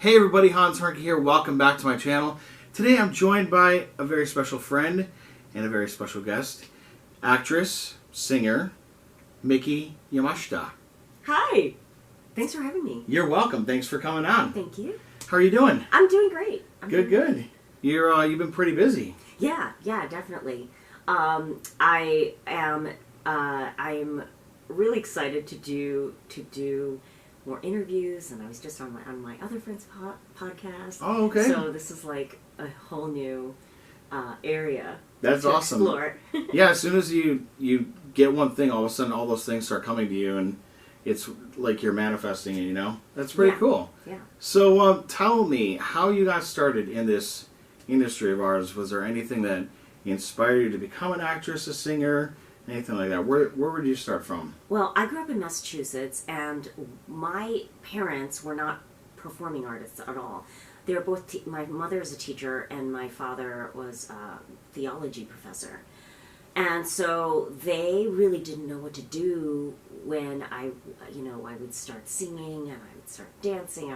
Hey everybody, Hernke here. Welcome back to my channel. Today I'm joined by a very special friend and a very special guest, actress, singer, Miki Yamashita. Hi. Thanks for having me. You're welcome. Thanks for coming on. Thank you. How are you doing? I'm doing great. Good. You've been pretty busy. Yeah, definitely. I'm really excited to do more interviews, and I was just on my other friend's podcast. Oh, okay. So this is like a whole new area. That's to awesome. Explore. Yeah, as soon as you get one thing, all of a sudden all those things start coming to you, and it's like you're manifesting it. That's pretty cool. Yeah. So tell me how you got started in this industry of ours. Was there anything that inspired you to become an actress, a singer? Anything like that? Where would you start from? Well, I grew up in Massachusetts, and my parents were not performing artists at all. They were both, my mother is a teacher, and my father was a theology professor. And so they really didn't know what to do when I would start singing, and I would start dancing.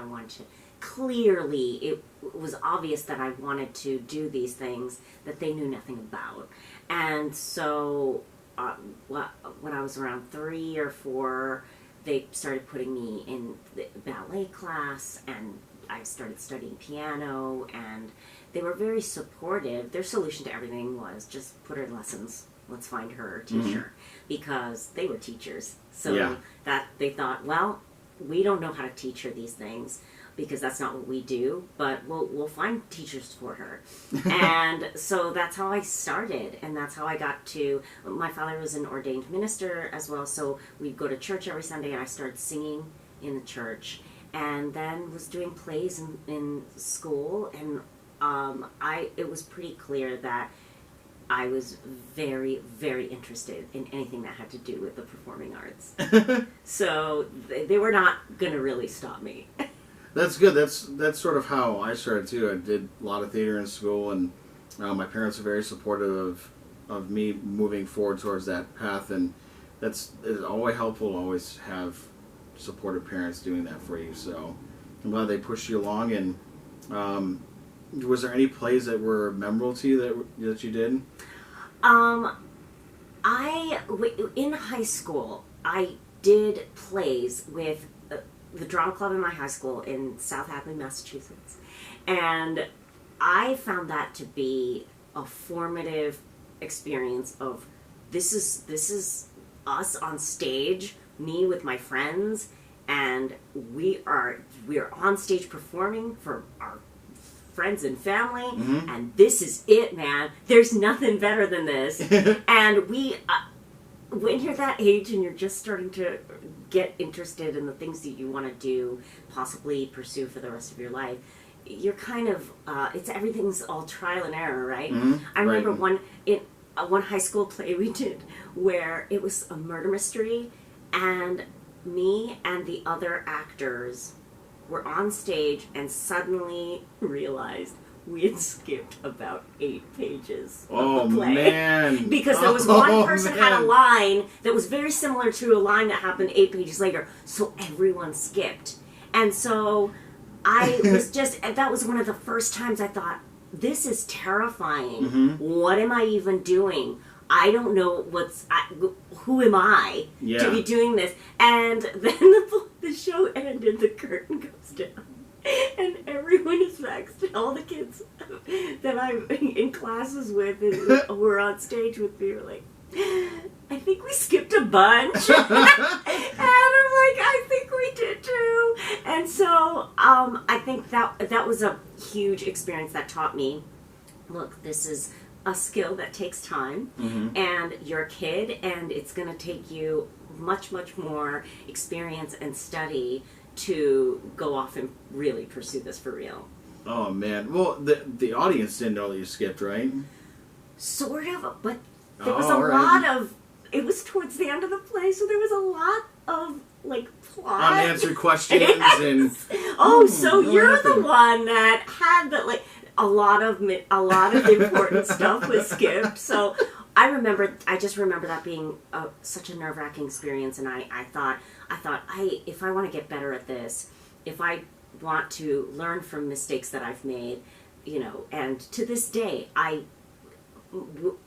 Clearly, it was obvious that I wanted to do these things that they knew nothing about. And so when I was around 3 or 4, they started putting me in the ballet class, and I started studying piano, and they were very supportive. Their solution to everything was just put her in lessons. Let's find her a teacher, because they were teachers. So that they thought, well, we don't know how to teach her these things, because that's not what we do, but we'll find teachers for her. And so that's how I started, and that's how I got to, my father was an ordained minister as well, so we'd go to church every Sunday, and I started singing in the church, and then was doing plays in school, and it was pretty clear that I was very, very interested in anything that had to do with the performing arts. So they were not going to really stop me. That's good. That's sort of how I started too. I did a lot of theater in school, and my parents are very supportive of me moving forward towards that path, and it's always helpful to always have supportive parents doing that for you. So I'm glad they pushed you along. And was there any plays that were memorable to you that you did? In high school, I did plays with the drama club in my high school in South Hadley, Massachusetts. And I found that to be a formative experience of this is us on stage, me with my friends, and we are on stage performing for our friends and family, and this is it, man. There's nothing better than this. And when you're that age and you're just starting to get interested in the things that you want to do, possibly pursue for the rest of your life, you're kind of, everything's all trial and error, right? I remember one high school play we did where it was a murder mystery, and me and the other actors were on stage and suddenly realized we had skipped about 8 pages of the play. Man. Because there was one person had a line that was very similar to a line that happened 8 pages later, so everyone skipped. And so I was that was one of the first times I thought, this is terrifying. What am I even doing? I don't know who am I to be doing this? And then the show ended, the curtain goes down, and everyone is vexed. All the kids that I'm in classes with who were on stage with me were like, I think we skipped a bunch. And I'm like, I think we did too. And so I think that was a huge experience that taught me, look, this is a skill that takes time, and you're a kid, and it's going to take you much, much more experience and study to go off and really pursue this for real. Oh man! Well, the audience didn't know that you skipped, right? Sort of, but there was a lot of. It was towards the end of the play, so there was a lot of like plot, unanswered questions, and so you're the one that had the like. A lot of important stuff was skipped. So I just remember that being such a nerve-wracking experience, and I thought if I want to get better at this, if I want to learn from mistakes that I've made, you know, and to this day,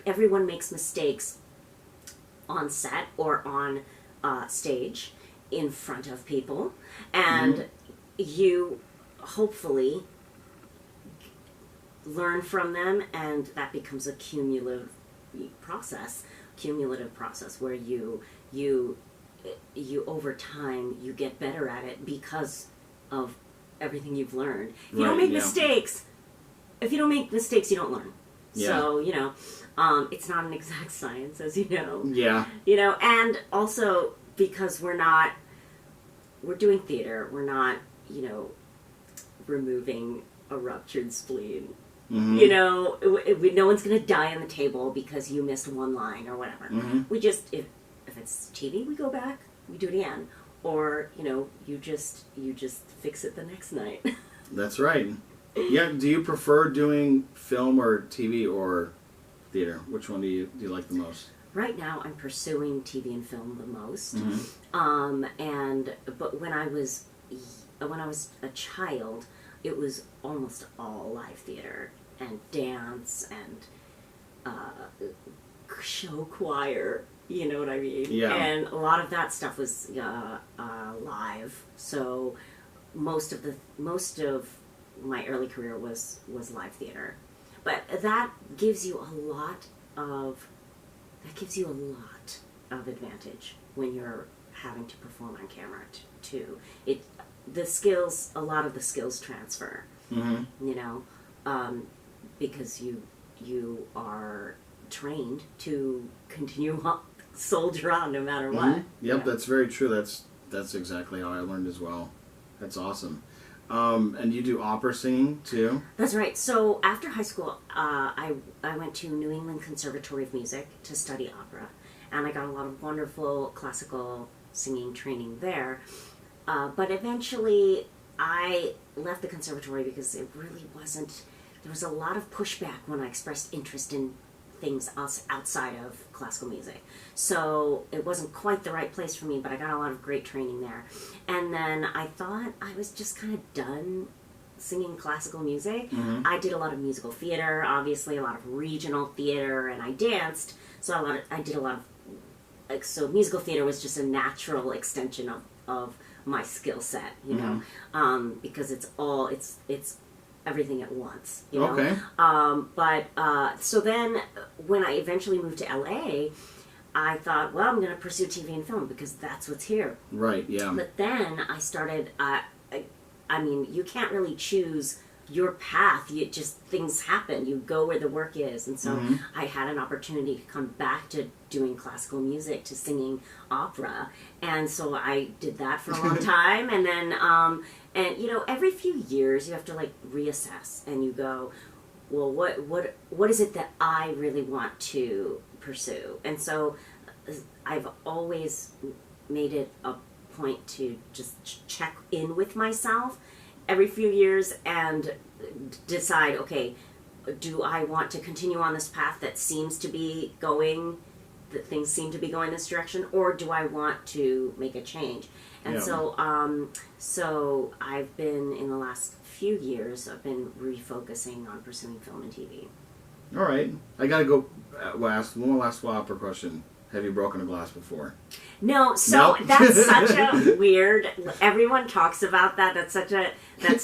everyone makes mistakes on set or on stage in front of people, and you hopefully learn from them, and that becomes a cumulative process where you over time you get better at it because of everything you've learned. If you don't make mistakes, you don't learn. So, you know, it's not an exact science, as you know. Yeah. You know, and also because we're doing theater, we're not, you know, removing a ruptured spleen. You know, no one's going to die on the table because you missed one line or whatever. We just, if it's TV, we go back, we do it again. Or, you know, you just fix it the next night. That's right. Yeah, do you prefer doing film or TV or theater? Which one do you like the most? Right now, I'm pursuing TV and film the most. But when I was a child, it was almost all live theater and dance and show choir. You know what I mean? Yeah. And a lot of that stuff was live. So most of my early career was live theater. But that gives you a lot of advantage when you're having to perform on camera too. A lot of the skills transfer. You know, because you are trained to continue soldier on no matter what. Yep, you know? That's very true. That's exactly how I learned as well. That's awesome. And you do opera singing too? That's right. So after high school, I went to New England Conservatory of Music to study opera, and I got a lot of wonderful classical singing training there. But eventually, I left the conservatory because it really wasn't. There was a lot of pushback when I expressed interest in things outside of classical music. So it wasn't quite the right place for me, but I got a lot of great training there. And then I thought I was just kind of done singing classical music. I did a lot of musical theater, obviously a lot of regional theater, and I danced. So I did a lot of, so musical theater was just a natural extension of my skill set, you know, because it's everything at once, you know. Okay. So then when I eventually moved to LA, I thought, well, I'm going to pursue TV and film because that's what's here. Right, yeah. But then I started, I mean, you can't really choose your path. Things happen. You go where the work is. And so I had an opportunity to come back to doing classical music, to singing opera. And so I did that for a long time. And then, and you know, every few years you have to like reassess and you go, well, what is it that I really want to pursue? And so I've always made it a point to just check in with myself every few years and decide, okay, do I want to continue on this path that things seem to be going this direction, or do I want to make a change? And so I've been, in the last few years, I've been refocusing on pursuing film and TV. All right. I got to go ask one last opera question. Have you broken a glass before? No, so that's such a weird. Everyone talks about that. That's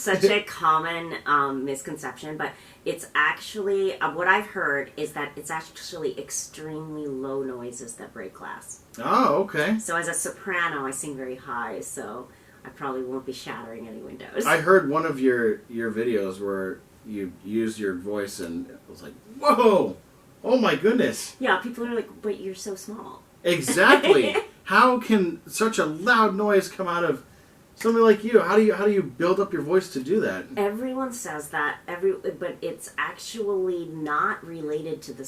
such a common misconception. But it's actually what I've heard is that it's actually extremely low noises that break glass. Oh, okay. So as a soprano, I sing very high, so I probably won't be shattering any windows. I heard one of your videos where you used your voice, and it was like, whoa. Oh my goodness. Yeah, people are like, but you're so small. Exactly. How can such a loud noise come out of somebody like you? How do you build up your voice to do that? Everyone says that, but it's actually not related to the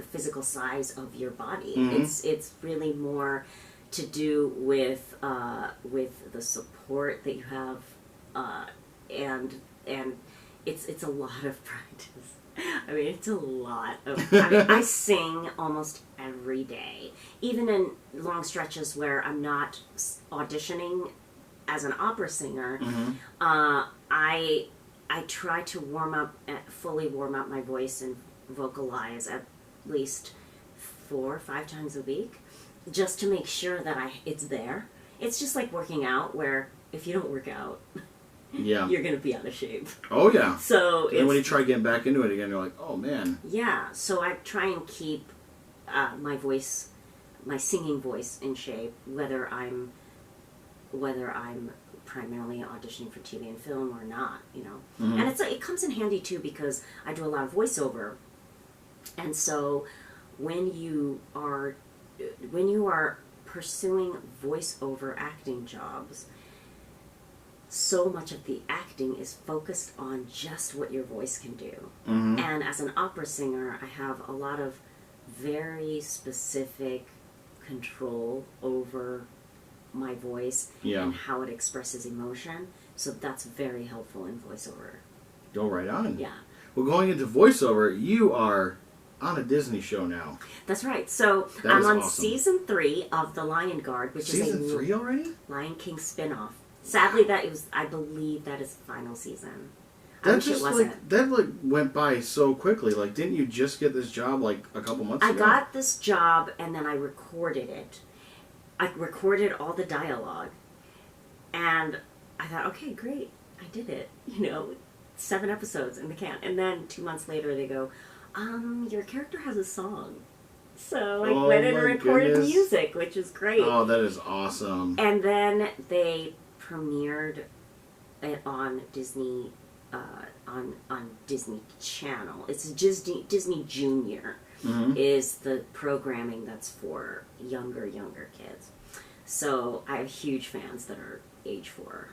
physical size of your body. It's really more to do with the support that you have, and it's a lot of practice. I mean, it's a lot of... I sing almost every day. Even in long stretches where I'm not auditioning as an opera singer, Mm-hmm. I try to fully warm up my voice and vocalize at least 4 or 5 times a week, just to make sure that it's there. It's just like working out, where if you don't work out, Yeah. you're going to be out of shape. Oh yeah. So And when you try getting back into it again, you're like, oh man. yeah. So I try and keep my voice, my singing voice, in shape, whether I'm primarily auditioning for TV and film or not, you know. Mm-hmm. And it comes in handy too, because I do a lot of voiceover, and so when you are pursuing voiceover acting jobs, so much of the acting is focused on just what your voice can do. Mm-hmm. And as an opera singer, I have a lot of very specific control over my voice Yeah. and how it expresses emotion. So that's very helpful in voiceover. Go right on. Yeah. Well, going into voiceover, you are on a Disney show now. That's right. So That I'm is on awesome. season 3 of The Lion Guard, which Season is a 3 already? Lion King spinoff. Sadly, I believe that is the final season. I That wish it just wasn't. that went by so quickly. Like, didn't you just get this job like a couple months I ago? got this job and then I recorded it. I recorded all the dialogue, and I thought, okay, great, I did it. 7 episodes in the can. And then 2 months later, they go, your character has a song. So I went and recorded music, which is great. Oh, that is awesome. And then they premiered it on Disney, on Disney Channel. It's Disney Junior. Mm-hmm. Is the programming that's for younger kids. So I have huge fans that are age 4.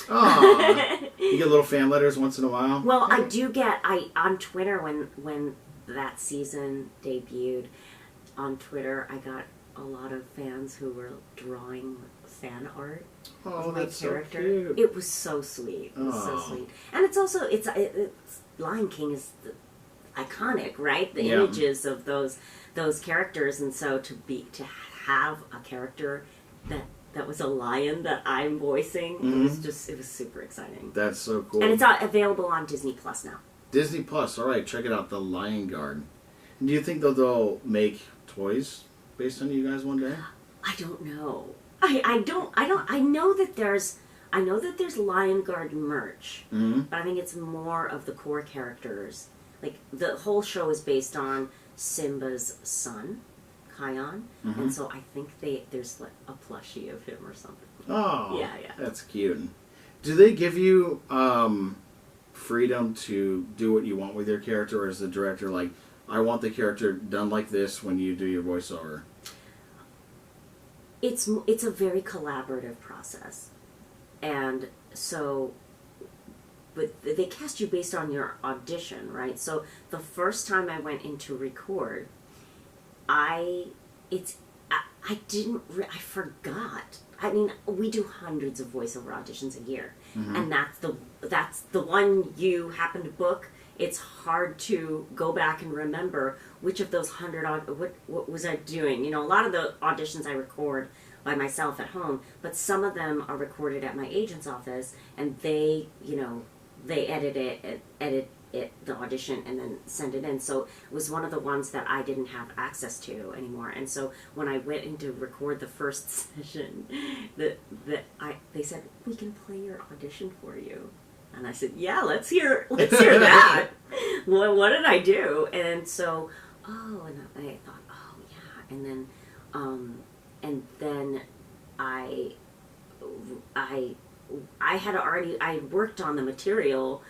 Oh, you get little fan letters once in a while? Well, I do get, on Twitter, when that season debuted, on Twitter, I got a lot of fans who were drawing fan art Oh, of my that's character. so cute. It was so sweet. It was so Oh. sweet. And it's also, it's Lion King is iconic, right? The Yeah. images of those characters, and so to have a character that was a lion that I'm voicing, it was super exciting. That's so cool. And it's available on Disney Plus now. Disney Plus. All right, check it out. The Lion Guard. Do you think that they'll make toys based on you guys one day? I don't know. I know that there's Lion Guard merch, Mm-hmm. but I think it's more of the core characters. Like, the whole show is based on Simba's son, Kion, Mm-hmm. and so I think there's like a plushie of him or something. Oh, Yeah. That's cute. Do they give you freedom to do what you want with your character, or is the director like, I want the character done like this when you do your voiceover? It's a very collaborative process, and so, but they cast you based on your audition, right? So the first time I went in to record, I forgot. I mean, we do hundreds of voiceover auditions a year, and that's the one you happen to book. It's hard to go back and remember which of those 100 what was I doing. A lot of the auditions I record by myself at home, but some of them are recorded at my agent's office, and they edit the audition and then send it in. So it was one of the ones that I didn't have access to anymore. And so when I went in to record the first session, they said, we can play your audition for you. And I said, yeah, let's hear that. What did I do? And so, and I thought, oh yeah. And then I worked on the material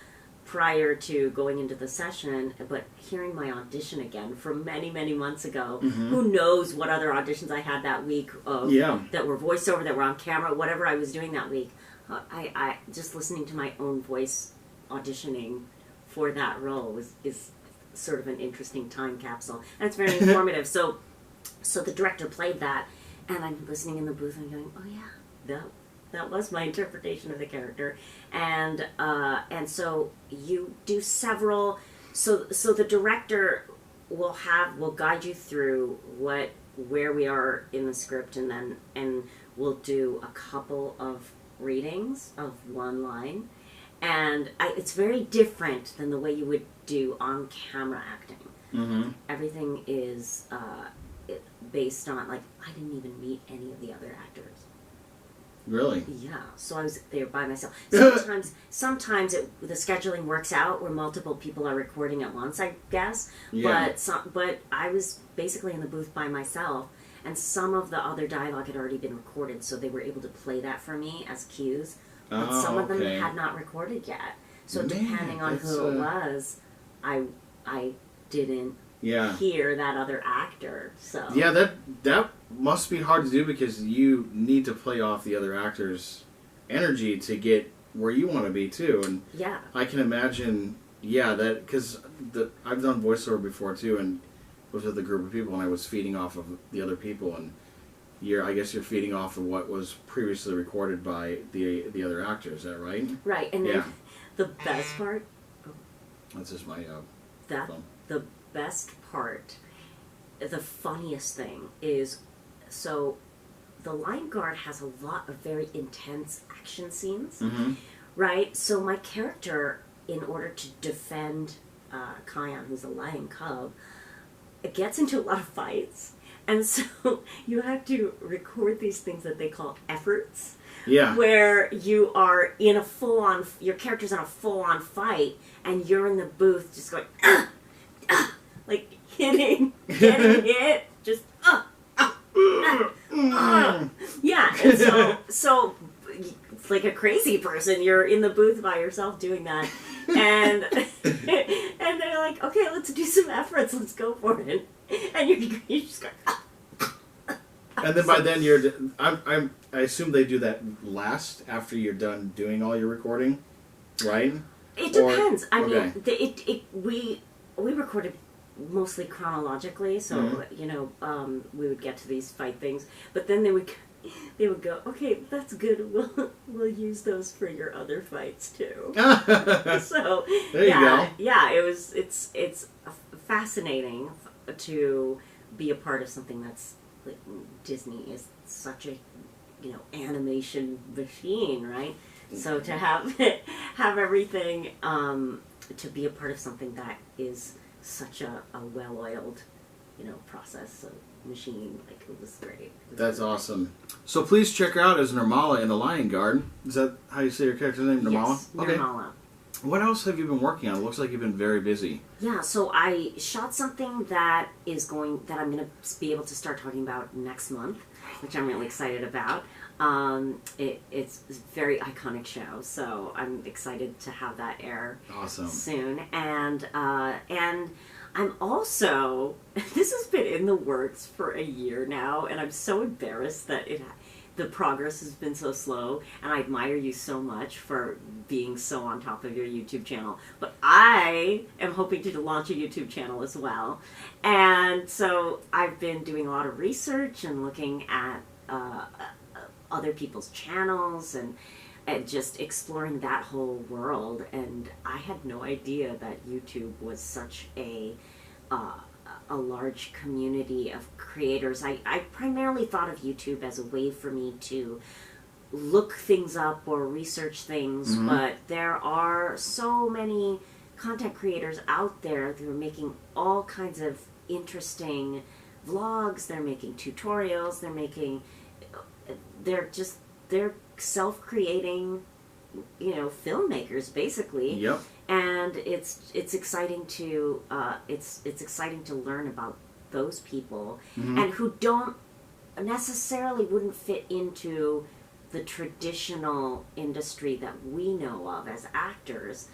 prior to going into the session, but hearing my audition again from many, many months ago, who knows what other auditions I had that week that were voiceover, that were on camera, whatever I was doing that week. I just listening to my own voice auditioning for that role is sort of an interesting time capsule, and it's very informative. So the director played that, and I'm listening in the booth and going, oh yeah, that was my interpretation of the character, and so you do several. So the director will guide you through where we are in the script, and we'll do a couple of readings of one line, and it's very different than the way you would do on-camera acting. Mm-hmm. Everything is based on, like, I didn't even meet any of the other actors. Really? Yeah, so I was there by myself. Sometimes the scheduling works out where multiple people are recording at once, I guess. Yeah. But I was basically in the booth by myself, and some of the other dialogue had already been recorded, so they were able to play that for me as cues. But some of them had not recorded yet. So depending on who it was, I didn't hear that other actor. So yeah, that must be hard to do because you need to play off the other actor's energy to get where you want to be too. And yeah, I can imagine, that because I've done voiceover before too, and was with a group of people, and I was feeding off of the other people, and I guess you're feeding off of what was previously recorded by the other actors. Is that right? Right, and then the best part. That's just my phone. The best part, the funniest thing is, so the line guard has a lot of very intense action scenes, right? So my character, in order to defend Kion, who's a lion cub, gets into a lot of fights, and so you have to record these things that they call efforts. Yeah. Where you are in a full-on, your character's in a full-on fight, and you're in the booth just going, like getting hit, just, yeah, and so it's like a crazy person, you're in the booth by yourself doing that, and and they're like, okay, let's do some efforts, let's go for it, and you just go, and then by then I assume they do that last after you're done doing all your recording, right? It depends. I mean, we recorded mostly chronologically, so we would get to these fight things, but then they would go, okay, that's good. We'll use those for your other fights too. So there you go. Yeah, it's fascinating to be a part of something that's like, Disney is such a animation machine, right? So to have everything to be a part of something that is such a well-oiled process, so machine, like, it was great. That's awesome. So please check her out as Nirmala in The Lion Guard. Is that how you say your character's name, Nirmala? Yes, Nirmala. What else have you been working on? It looks like you've been very busy. Yeah, so I shot something that I'm going to be able to start talking about next month, which I'm really excited about. It's a very iconic show, so I'm excited to have that air soon. And I'm also, this has been in the works for a year now, and I'm so embarrassed that the progress has been so slow, and I admire you so much for being so on top of your YouTube channel. But I am hoping to launch a YouTube channel as well. And so I've been doing a lot of research and looking at other people's channels and just exploring that whole world. And I had no idea that YouTube was such a large community of creators. I primarily thought of YouTube as a way for me to look things up or research things, but there are so many content creators out there that are making all kinds of interesting vlogs, they're making tutorials, they're self-creating, filmmakers basically. Yep. And it's exciting to learn about those people and who don't necessarily wouldn't fit into the traditional industry that we know of as actors,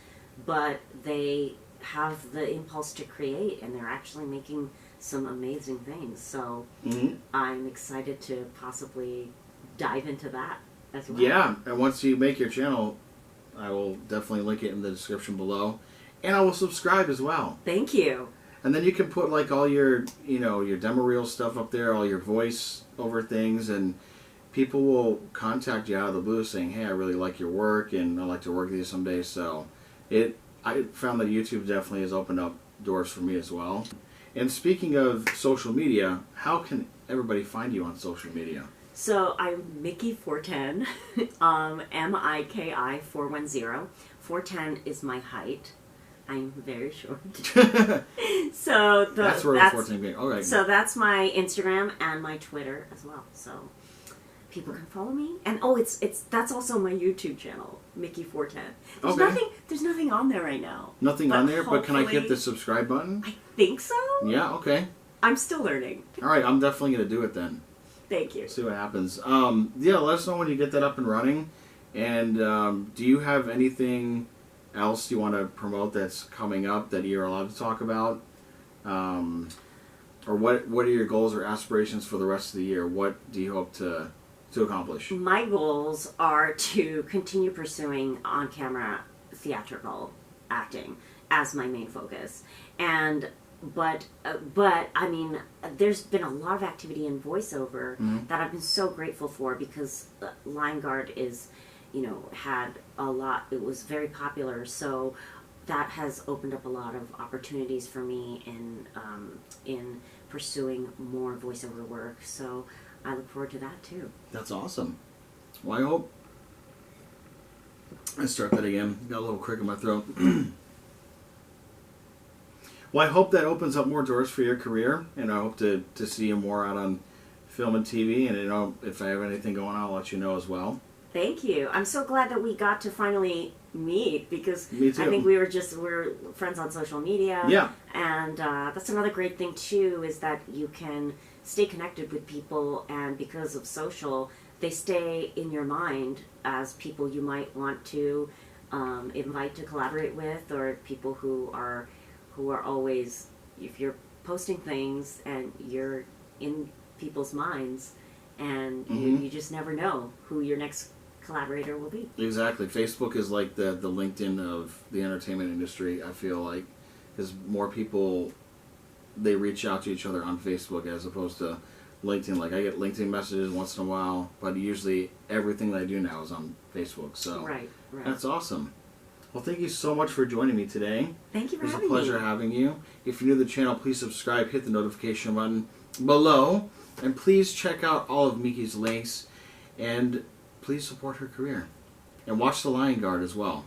but they have the impulse to create and they're actually making some amazing things. So I'm excited to possibly dive into that as well. Yeah, and once you make your channel, I will definitely link it in the description below, and I will subscribe as well. Thank you. And then you can put like all your, your demo reel stuff up there, all your voice over things, and people will contact you out of the blue saying, "Hey, I really like your work, and I'd like to work with you someday." So I found that YouTube definitely has opened up doors for me as well. And speaking of social media, how can everybody find you on social media? So I'm Miki 410, Miki 410. 410 is my height. I'm very short. So that's where 14 being. All right. So that's my Instagram and my Twitter as well. So people can follow me, and that's also my YouTube channel, Miki 410. There's nothing on there right now. Nothing on there, but can I hit the subscribe button? I think so. Yeah. Okay. I'm still learning. All right. I'm definitely gonna do it then. Thank you. See what happens. Yeah. Let us know when you get that up and running. And do you have anything else you want to promote that's coming up that you're allowed to talk about? Or what are your goals or aspirations for the rest of the year? What do you hope to accomplish? My goals are to continue pursuing on-camera theatrical acting as my main focus, but I mean, there's been a lot of activity in voiceover that I've been so grateful for, because Lion Guard is, had a lot. It was very popular, so that has opened up a lot of opportunities for me in pursuing more voiceover work. So I look forward to that too. That's awesome. Well, I hope. I start that again. Got a little crick in my throat. Well, I hope that opens up more doors for your career, and I hope to see you more out on film and TV. And if I have anything going on, I'll let you know as well. Thank you. I'm so glad that we got to finally meet, because Me too. I think we're friends on social media. Yeah. And that's another great thing too, is that you can stay connected with people, and because of social, they stay in your mind as people you might want to invite to collaborate with, or people who are always, if you're posting things and you're in people's minds, and you just never know who your next collaborator will be. Exactly. Facebook is like the LinkedIn of the entertainment industry, I feel like, because more people, they reach out to each other on Facebook as opposed to LinkedIn. Like, I get LinkedIn messages once in a while, but usually everything that I do now is on Facebook. So Right. That's awesome. Well, thank you so much for joining me today. Thank you for having me. It was a pleasure having you. If you're new to the channel, please subscribe, hit the notification button below, and please check out all of Miki's links, and please support her career. And watch The Lion Guard as well.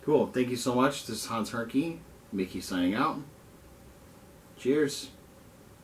Cool. Thank you so much. This is Hernke. Miki signing out. Cheers.